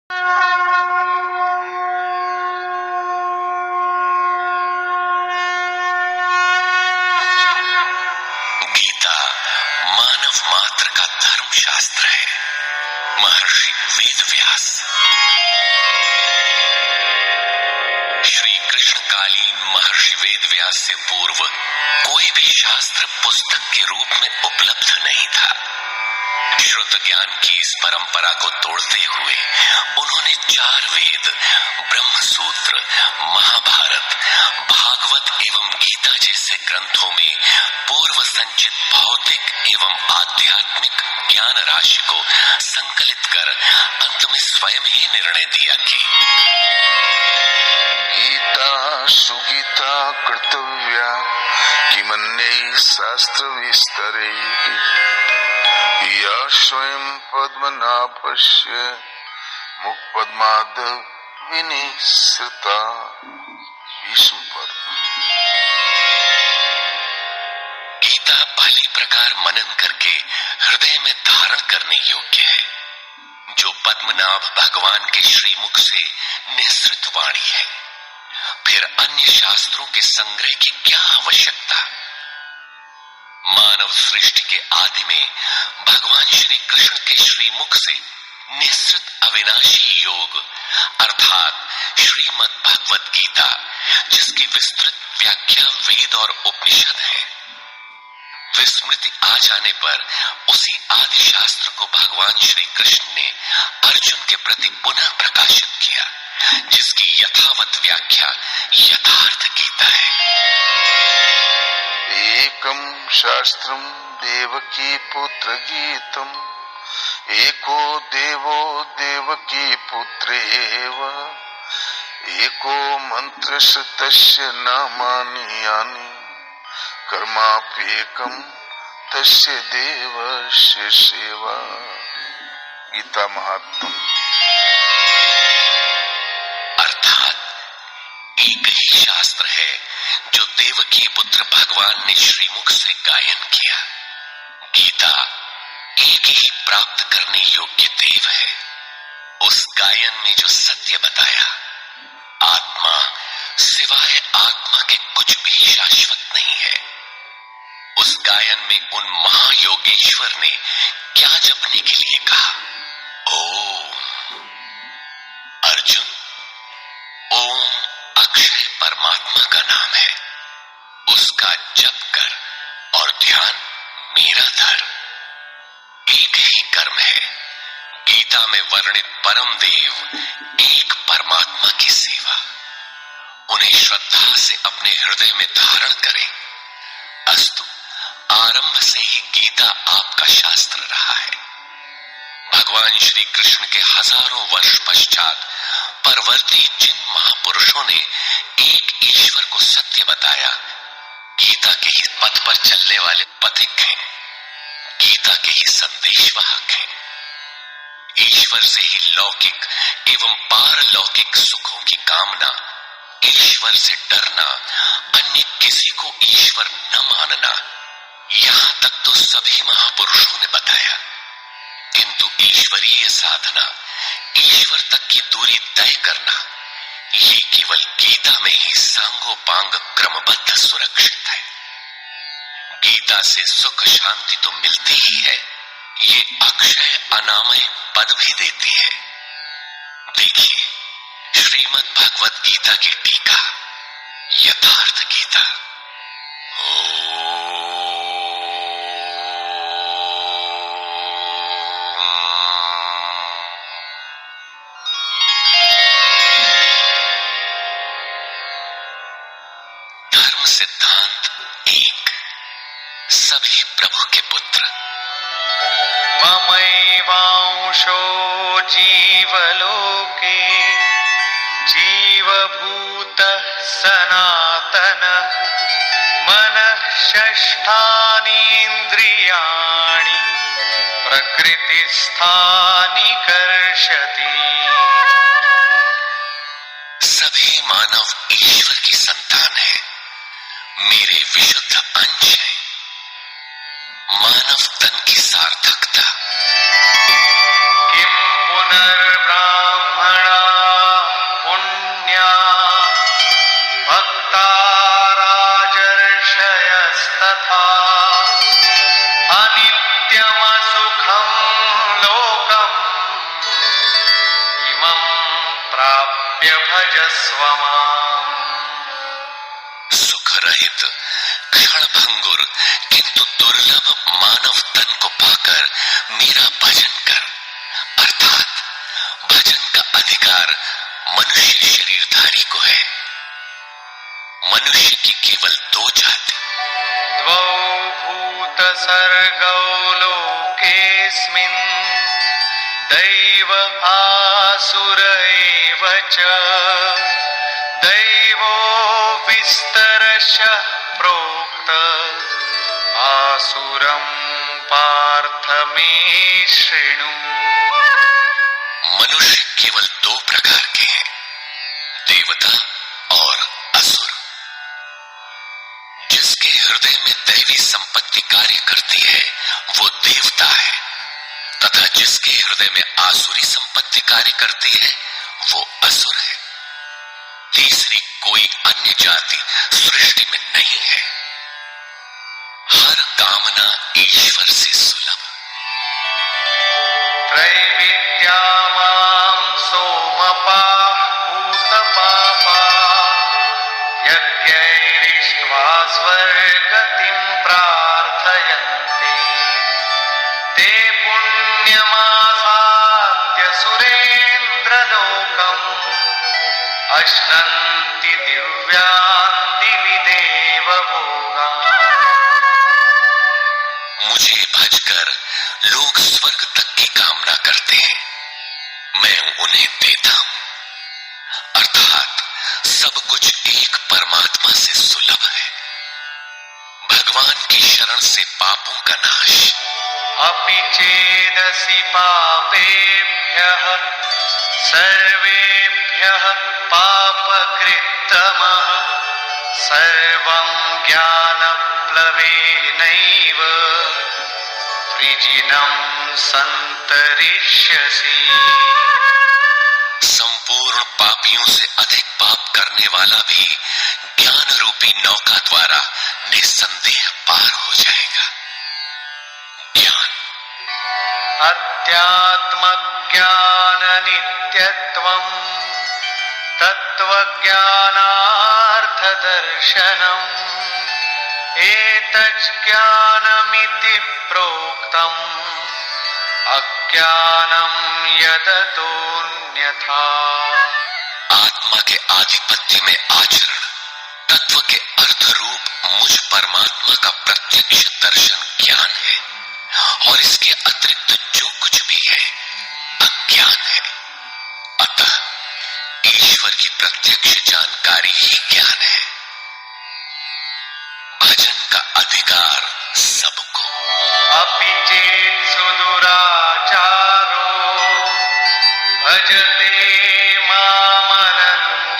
गीता मानव मात्र का धर्मशास्त्र है। महर्षि वेदव्यास। श्री कृष्णकालीन महर्षि वेदव्यास से पूर्व कोई भी शास्त्र पुस्तक के रूप में उपलब्ध नहीं था। श्रुत ज्ञान की इस परंपरा को तोड़ते हुए उन्होंने 4 वेद, ब्रह्मसूत्र, महाभारत, भागवत एवं गीता जैसे ग्रंथों में पूर्व संचित भौतिक एवं आध्यात्मिक ज्ञान राशि को संकलित कर अंत में स्वयं ही निर्णय दिया कि गीता सुगीता कर्तव्या किमन्ये शास्त्र विस्तरे या स्वयं पद्मनाभस्य मुखपद्माद विनिसृता। भीष्म पर्व। गीता भली प्रकार मनन करके हृदय में धारण करने योग्य है, जो पद्मनाभ भगवान के श्रीमुख से निःसृत वाणी है। फिर अन्य शास्त्रों के संग्रह की क्या आवश्यकता। मानव सृष्टि के आदि में भगवान श्री कृष्ण के श्रीमुख से निःसृत अविनाशी योग अर्थात श्रीमद् भगवत गीता, जिसकी विस्तृत व्याख्या वेद और उपनिषद है, विस्मृति आ जाने पर उसी आदि शास्त्र को भगवान श्री कृष्ण ने अर्जुन के प्रति पुनः प्रकाशित किया, जिसकी यथावत व्याख्या यथार्थ गीता है। एकम शास्त्रम देवकी पुत्र गीतम एको देवो देवकी पुत्रेव एको मंत्रस्य तस्य नामानि यानि कर्माप्येकम तस्य देवस्य सेवा। गीता महात्म्य। अर्थात एक ही शास्त्र है जो देवकी पुत्र भगवान ने श्रीमुख से गायन किया। गीता एक ही प्राप्त करने योग्य देव है। उस गायन में जो सत्य बताया, आत्मा सिवाय आत्मा के कुछ भी शाश्वत नहीं है। उस गायन में उन महायोगेश्वर ने क्या जपने के लिए कहा। ओम अर्जुन, ओम अक्षय परमात्मा का नाम है, उसका जप कर और ध्यान मेरा धर। एक ही कर्म है। गीता में वर्णित परम देव एक परमात्मा की सेवा। उन्हें श्रद्धा से अपने हृदय में धारण करें। अस्तु, आरंभ से ही गीता आपका शास्त्र रहा है। भगवान श्री कृष्ण के हजारों वर्ष पश्चात परवर्ती जिन महापुरुषों ने एक ईश्वर को सत्य बताया, गीता के ही पथ पर चलने वाले पथिक हैं, गीता के ही संदेशवाहक हैं। ईश्वर से ही लौकिक एवं पारलौकिक सुखों की कामना, ईश्वर से डरना, अन्य किसी को ईश्वर न मानना, यहां तक तो सभी महापुरुषों ने बताया। किंतु ईश्वरीय साधना, ईश्वर तक की दूरी तय करना, ये केवल गीता में ही सांगोपांग क्रमबद्ध सुरक्षित है। गीता से सुख शांति तो मिलती ही है, ये अक्षय अनामय पद भी देती है। देखिए श्रीमद् भगवत गीता की टीका, यथार्थ गीता। धर्म सिद्धांत 1। सभी प्रभु के पुत्र। ममैवांशो जीवलोके जीवभूतः सनातनः मनः षष्ठानीन्द्रियाणि प्रकृतिस्थानि कर्षति। सभी मानव ईश्वर की संतान है, मेरे विशुद्ध अंश है। मानव तन की सार्थकता। किं पुनर्ब्राह्मण सुख रहित क्षण भंगुर किंतु दुर्लभ मानव तन को पाकर मेरा भजन कर, अर्थात भजन का अधिकार मनुष्य शरीरधारी को है। मनुष्य की केवल दो जाति, द्वौ भूत सर्गौ लोकेऽस्मिन् दैव आसुर एव च। दैवो विस्तरशः प्रोक्त आसुरं पार्थ मे शृणु। मनुष्य केवल दो प्रकार के हैं, देवता और असुर। जिसके हृदय में दैवी संपत्ति कार्य करती है वो देवता है, तथा जिसके हृदय में आसुरी संपत्ति कार्य करती है वो असुर है। तीसरी कोई अन्य जाति सृष्टि में नहीं है। हर कामना ईश्वर से सुलभ। त्रैविद्या मां सोमपाः पूतपापाः यज्ञैरिष्ट्वा स्वर्गतिं प्रार्थयन्ते। ते पुण्यमासाद्य सुरेन्द्रलोकम् अश्नन्ति दिव्यान् दिवि देवभोगान्। मुझे भजकर लोग स्वर्ग तक की कामना करते हैं, मैं उन्हें देता हूं। अर्थात सब कुछ एक परमात्मा से सुलभ है। भगवान की शरण से पापों का नाश। अपि चेदसि पापेभ्यः सर्वेभ्यः पापकृत्तमः सर्वं ज्ञानप्लवेनैव वृजिनं सन्तरिष्यसि। संपूर्ण पापियों से अधिक पाप करने वाला भी ज्ञान रूपी नौका द्वारा निसंदेह पार हो जाएगा। ज्ञान अध्यात्मज्ञान नित्यत्वम् तत्त्वज्ञानार्थदर्शनम् एतज्ज्ञानमिति प्रोक्तम् अज्ञानं यदतोऽन्यथा। आत्मा के आधिपत्य में आचरण, तत्व के अर्थ रूप मुझ परमात्मा का प्रत्यक्ष दर्शन ज्ञान है, और इसके अतिरिक्त जो कुछ भी है अज्ञान है। अतः ईश्वर की प्रत्यक्ष जानकारी ही ज्ञान है। भजन का अधिकार सबको। अपि चेत् सुदुराचारो भजते मामनन्यभाक्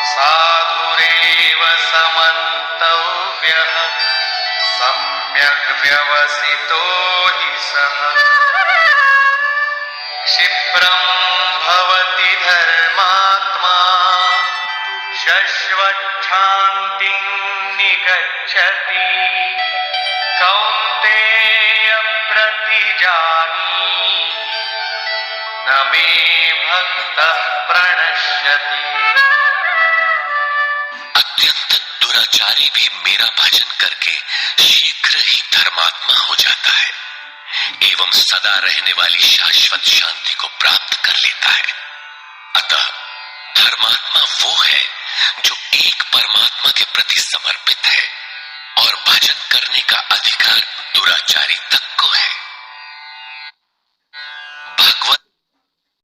साधुरेव समन्तव्यः सम्यग् व्यवसितो हि सः। क्षिप्रं भवति धर्मात्मा शश्वच्छान्तिं निगच्छति। कौन्तेय प्रतिजानीहि न मे भक्तः प्रणश्यति। अत्यंत दुराचारी भी मेरा भजन करके शीघ्र ही धर्मात्मा हो जाता है एवं सदा रहने वाली शाश्वत शांति को प्राप्त कर लेता है। अतः धर्मात्मा वो है जो एक परमात्मा के प्रति समर्पित है, और भजन करने का अधिकार दुराचारी तक को है।